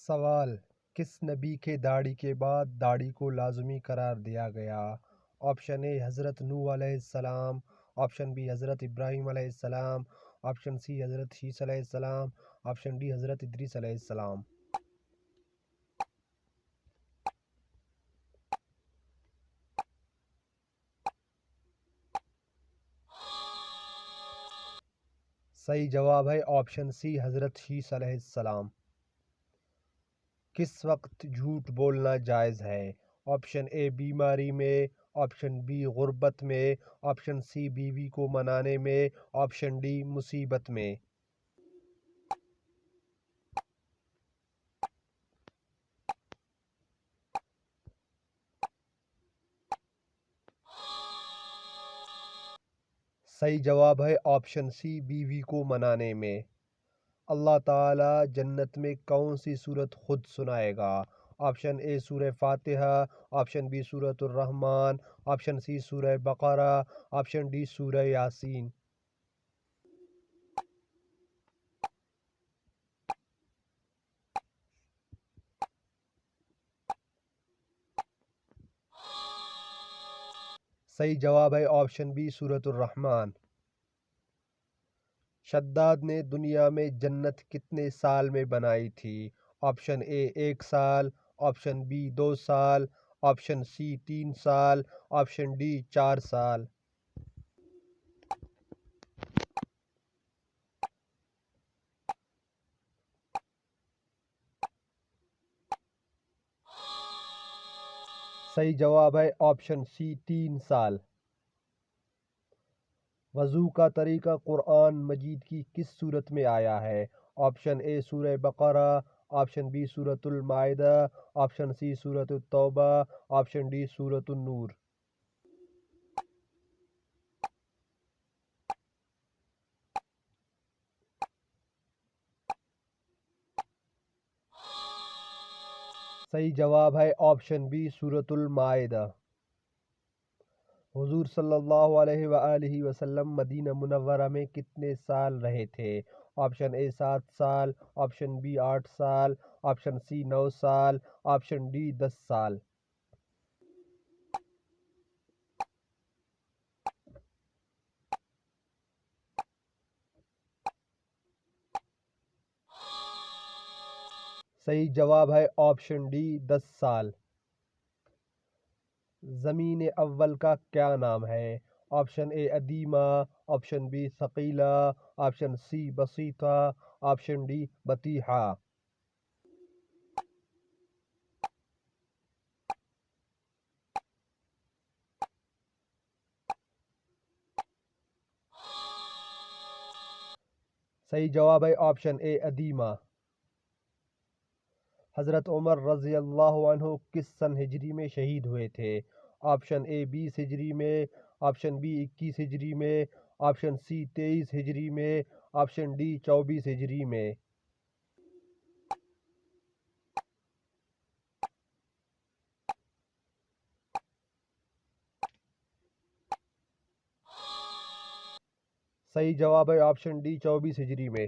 سوال: کس نبی کے داڑھی کے بعد داڑھی کو لازمی قرار دیا گیا؟ آپشن اے حضرت نوح علیہ السلام، آپشن بی حضرت ابراہیم علیہ السلام، آپشن سی حضرت شیس علیہ السلام، آپشن ڈی حضرت ادریس علیہ السلام۔ صحیح جواب ہے آپشن سی حضرت شیس علیہ السلام۔ کس وقت جھوٹ بولنا جائز ہے؟ آپشن اے بیماری میں، آپشن بی غربت میں، آپشن سی بیوی کو منانے میں، آپشن ڈی مصیبت میں۔ صحیح جواب ہے آپشن سی بیوی کو منانے میں۔ اللہ تعالیٰ جنت میں کون سی سورت خود سنائے گا؟ آپشن اے سورہ فاتحہ، آپشن بی سورۃ الرحمن، آپشن سی سورہ بقرہ، آپشن ڈی سورہ یاسین۔ صحیح جواب ہے آپشن بی سورۃ الرحمن۔ شداد نے دنیا میں جنت کتنے سال میں بنائی تھی؟ آپشن اے 1 سال، آپشن بی 2 سال، آپشن سی 3 سال، آپشن ڈی 4 سال۔ صحیح جواب ہے آپشن سی 3 سال۔ وضو کا طریقہ قرآن مجید کی کس صورت میں آیا ہے؟ آپشن اے سورہ بقرہ، آپشن بی سورۃ المائدہ، آپشن سی سورۃ التوبہ، آپشن ڈی سورۃ النور۔ صحیح جواب ہے آپشن بی سورۃ المائدہ۔ حضور صلی اللہ علیہ وآلہ وسلم مدینہ منورہ میں کتنے سال رہے تھے؟ آپشن اے 7 سال، آپشن بی 8 سال، آپشن سی 9 سال، آپشن ڈی 10 سال۔ صحیح جواب ہے آپشن ڈی 10 سال۔ زمین اول کا کیا نام ہے؟ آپشن اے ادیمہ، آپشن بی ثقیلہ، آپشن سی بسیطہ، آپشن ڈی بطیحہ۔ صحیح جواب ہے آپشن اے ادیمہ۔ حضرت عمر رضی اللہ عنہ کس سن ہجری میں شہید ہوئے تھے؟ آپشن اے 20 ہجری میں، آپشن بی 21 ہجری میں، آپشن سی 23 ہجری میں، آپشن ڈی 24 ہجری میں۔ صحیح جواب ہے آپشن ڈی 24 ہجری میں۔